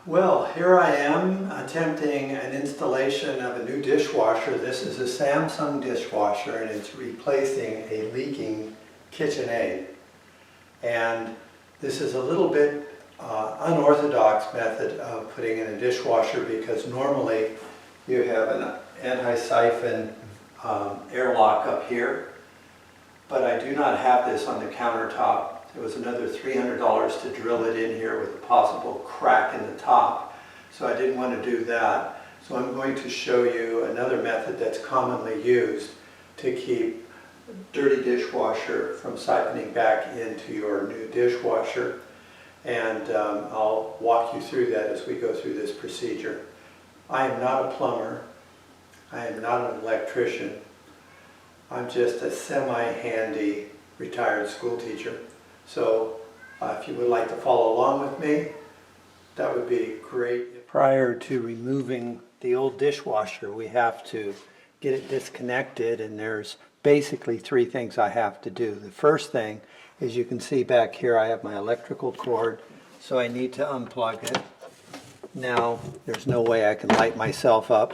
Well, here I am attempting an installation of a new dishwasher. This is a Samsung dishwasher and it's replacing a leaking KitchenAid. And this is a little bit unorthodox method of putting in a dishwasher because normally you have an anti-siphon airlock up here, but I do not have this on the countertop. It was another $300 to drill it in here with a possible crack in the top. So I didn't want to do that. So I'm going to show you another method that's commonly used to keep dirty dishwasher from siphoning back into your new dishwasher. And I'll walk you through that as we go through this procedure. I am not a plumber. I am not an electrician. I'm just a semi-handy retired school teacher. So if you would like to follow along with me, that would be great. Prior to removing the old dishwasher, we have to get it disconnected, and there's basically three things I have to do. The first thing is, you can see back here I have my electrical cord, so I need to unplug it. Now there's no way I can light myself up.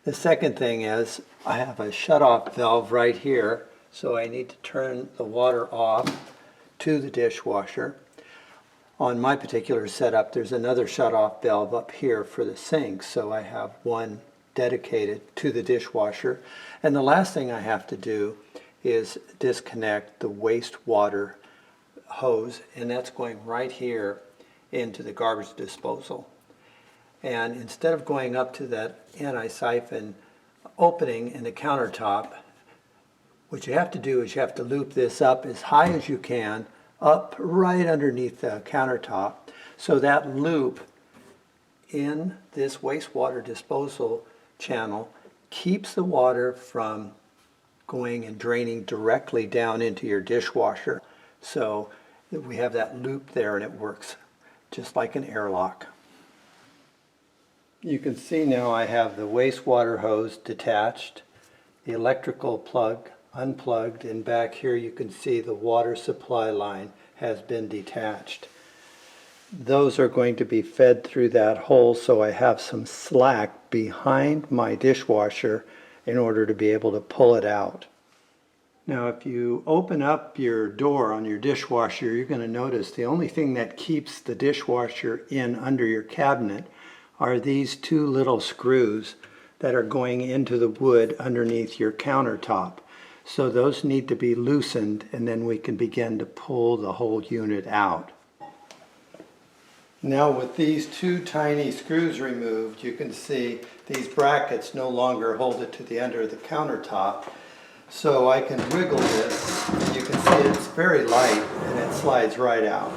The second thing is I have a shut-off valve right here, so I need to turn the water off to the dishwasher. On my particular setup, there's another shut-off valve up here for the sink, so I have one dedicated to the dishwasher. And the last thing I have to do is disconnect the wastewater hose, and that's going right here into the garbage disposal. And instead of going up to that anti-siphon opening in the countertop, what you have to do is you have to loop this up as high as you can, up right underneath the countertop, so that loop in this wastewater disposal channel keeps the water from going and draining directly down into your dishwasher. So we have that loop there and it works just like an airlock. You can see now I have the wastewater hose detached, the electrical plug unplugged, and back here you can see the water supply line has been detached. Those are going to be fed through that hole, so I have some slack behind my dishwasher in order to be able to pull it out. Now if you open up your door on your dishwasher, you're going to notice the only thing that keeps the dishwasher in under your cabinet are these two little screws that are going into the wood underneath your countertop. So those need to be loosened, and then we can begin to pull the whole unit out. Now with these two tiny screws removed, you can see these brackets no longer hold it to the under of the countertop. So I can wiggle this, and you can see it's very light and it slides right out.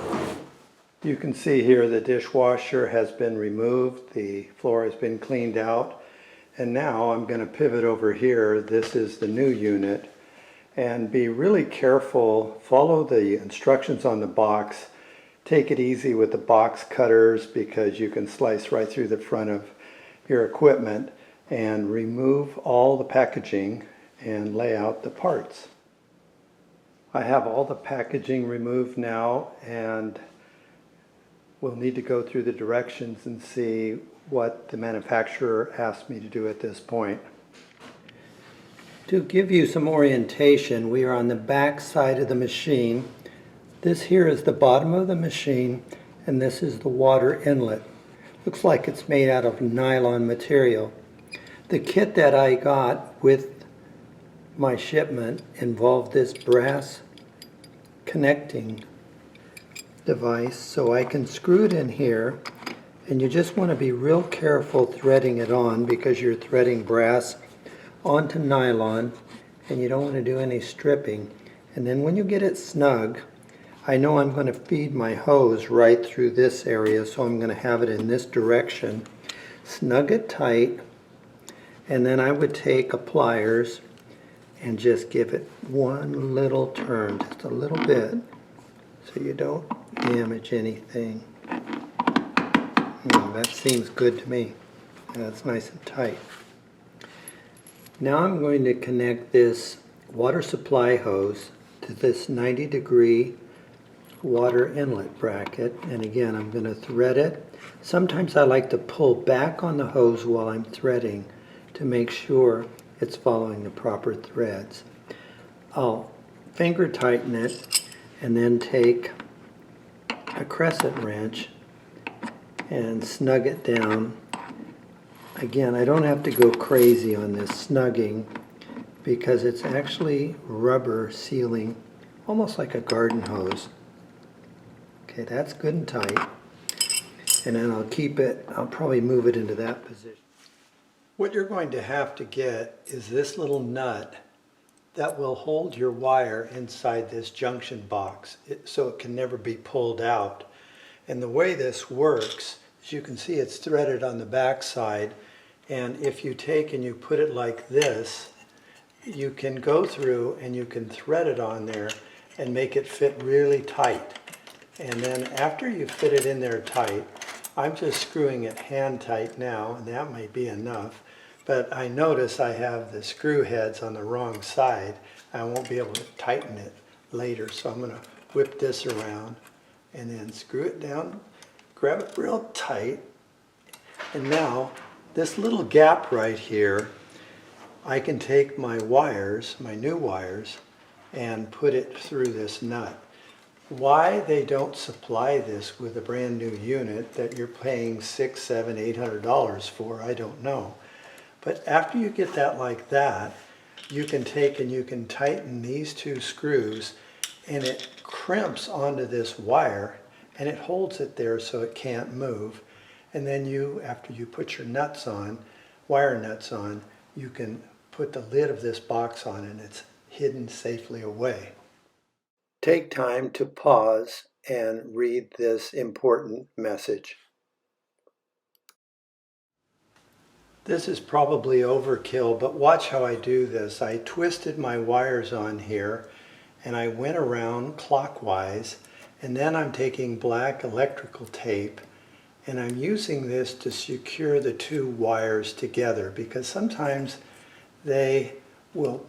You can see here the dishwasher has been removed, the floor has been cleaned out, and now I'm going to pivot over here. This is the new unit. And be really careful, follow the instructions on the box. Take it easy with the box cutters because you can slice right through the front of your equipment, and remove all the packaging and lay out the parts. I have all the packaging removed now, and we'll need to go through the directions and see what the manufacturer asked me to do at this point. To give you some orientation, we are on the back side of the machine. This here is the bottom of the machine, and this is the water inlet. Looks like it's made out of nylon material. The kit that I got with my shipment involved this brass connecting device, so I can screw it in here, and you just want to be real careful threading it on because you're threading brass onto nylon, and you don't want to do any stripping. And then when you get it snug, I know I'm going to feed my hose right through this area, so I'm going to have it in this direction. Snug it tight, and then I would take a pliers and just give it one little turn, just a little bit, so you don't damage anything. That seems good to me. That's nice and tight. Now I'm going to connect this water supply hose to this 90-degree water inlet bracket, and again I'm going to thread it. Sometimes I like to pull back on the hose while I'm threading to make sure it's following the proper threads. I'll finger tighten it and then take a crescent wrench and snug it down. Again, I don't have to go crazy on this snugging because it's actually rubber sealing, almost like a garden hose. Okay, that's good and tight. And then I'll keep it, I'll probably move it into that position. What you're going to have to get is this little nut that will hold your wire inside this junction box so it can never be pulled out. And the way this works, as you can see, it's threaded on the back side, and if you take and you put it like this, you can go through and you can thread it on there and make it fit really tight. And then after you fit it in there tight, I'm just screwing it hand tight now, and that might be enough. But I notice I have the screw heads on the wrong side. I won't be able to tighten it later, so I'm going to whip this around and then screw it down, grab it real tight. And now this little gap right here, I can take my wires, my new wires, and put it through this nut. Why they don't supply this with a brand new unit that you're paying $600, $700, $800 for, I don't know. But after you get that like that, you can take and you can tighten these two screws, and it crimps onto this wire and it holds it there so it can't move. And then you, after you put your nuts on, wire nuts on, you can put the lid of this box on and it's hidden safely away. Take time to pause and read this important message. This is probably overkill, but watch how I do this. I twisted my wires on here and I went around clockwise, and then I'm taking black electrical tape and I'm using this to secure the two wires together, because sometimes they will,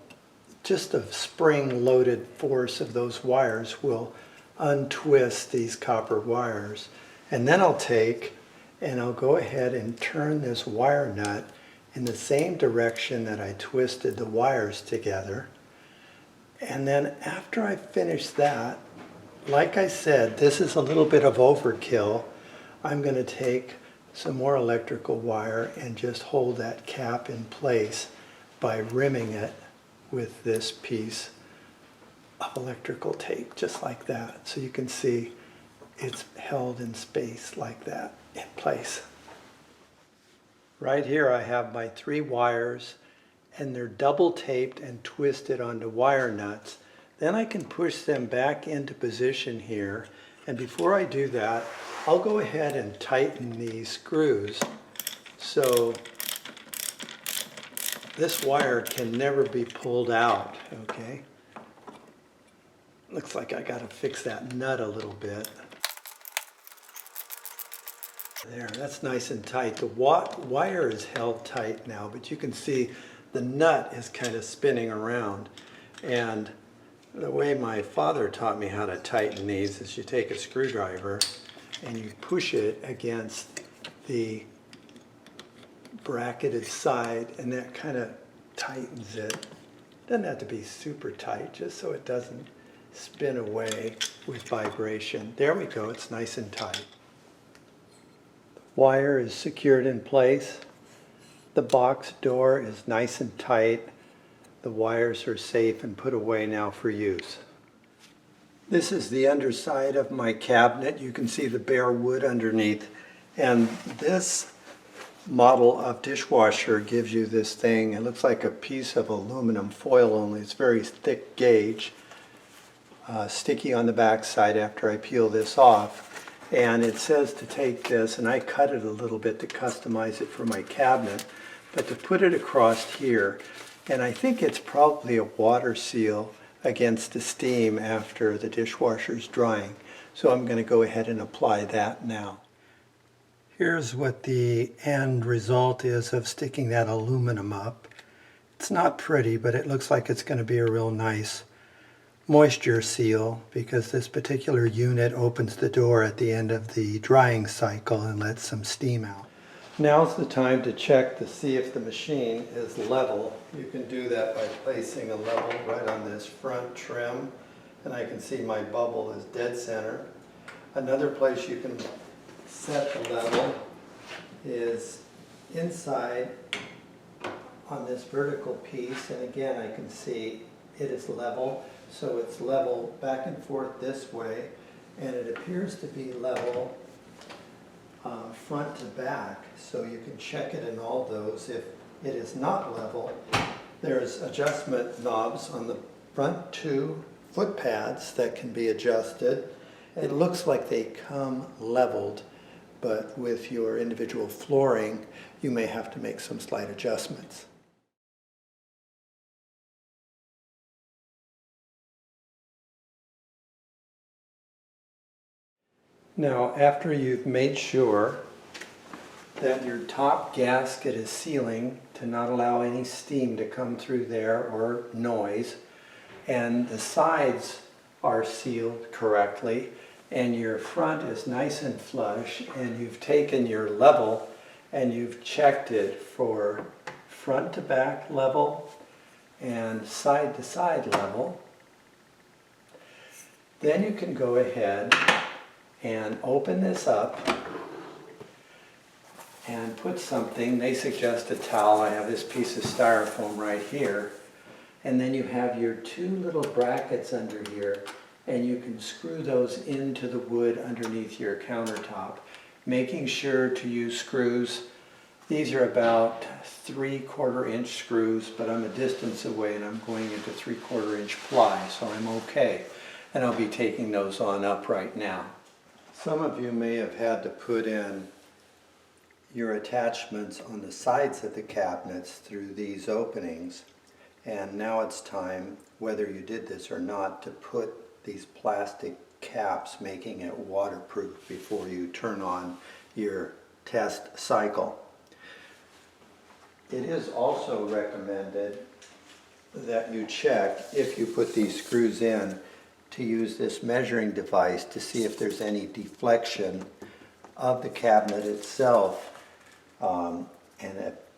just a spring-loaded force of those wires will untwist these copper wires. And then I'll take and I'll go ahead and turn this wire nut in the same direction that I twisted the wires together. And then after I finish that, like I said, this is a little bit of overkill. I'm going to take some more electrical wire and just hold that cap in place by rimming it with this piece of electrical tape, just like that. So you can see it's held in space like that, in place. Right here I have my 3 wires, and they're double taped and twisted onto wire nuts. Then I can push them back into position here, and before I do that, I'll go ahead and tighten these screws so this wire can never be pulled out, okay? Looks like I gotta fix that nut a little bit. There, that's nice and tight. The wire is held tight now, but you can see the nut is kind of spinning around. And the way my father taught me how to tighten these is you take a screwdriver and you push it against the bracketed side, and that kind of tightens it. Doesn't have to be super tight, just so it doesn't spin away with vibration. There we go, it's nice and tight. Wire is secured in place. The box door is nice and tight. The wires are safe and put away now for use. This is the underside of my cabinet. You can see the bare wood underneath. And this model of dishwasher gives you this thing. It looks like a piece of aluminum foil, only it's very thick gauge. Sticky on the back side after I peel this off. And it says to take this, and I cut it a little bit to customize it for my cabinet, but to put it across here. And I think it's probably a water seal against the steam after the dishwasher's drying. So I'm going to go ahead and apply that now. Here's what the end result is of sticking that aluminum up. It's not pretty, but it looks like it's going to be a real nice moisture seal because this particular unit opens the door at the end of the drying cycle and lets some steam out. Now's the time to check to see if the machine is level. You can do that by placing a level right on this front trim, and I can see my bubble is dead center. Another place you can set the level is inside on this vertical piece, and again I can see it is level, so it's level back and forth this way, and it appears to be level front to back, so you can check it in all those. If it is not level, there's adjustment knobs on the front two foot pads that can be adjusted. It looks like they come leveled, but with your individual flooring you may have to make some slight adjustments. Now, after you've made sure that your top gasket is sealing to not allow any steam to come through there or noise, and the sides are sealed correctly, and your front is nice and flush, and you've taken your level and you've checked it for front to back level and side to side level, then you can go ahead and open this up and put something. They suggest a towel. I have this piece of styrofoam right here, and then you have your two little brackets under here, and you can screw those into the wood underneath your countertop, making sure to use screws. These are about 3/4 inch screws, but I'm a distance away and I'm going into 3/4 inch ply, so I'm okay. And I'll be taking those on up right now. Some of you may have had to put in your attachments on the sides of the cabinets through these openings, and now it's time, whether you did this or not, to put these plastic caps, making it waterproof before you turn on your test cycle. It is also recommended that you check, if you put these screws in, to use this measuring device to see if there's any deflection of the cabinet itself, and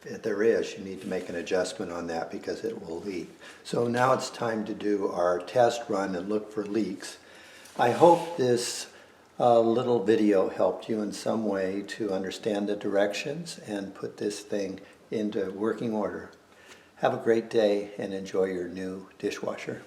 if there is, you need to make an adjustment on that because it will leak. So now it's time to do our test run and look for leaks. I hope this little video helped you in some way to understand the directions and put this thing into working order. Have a great day and enjoy your new dishwasher.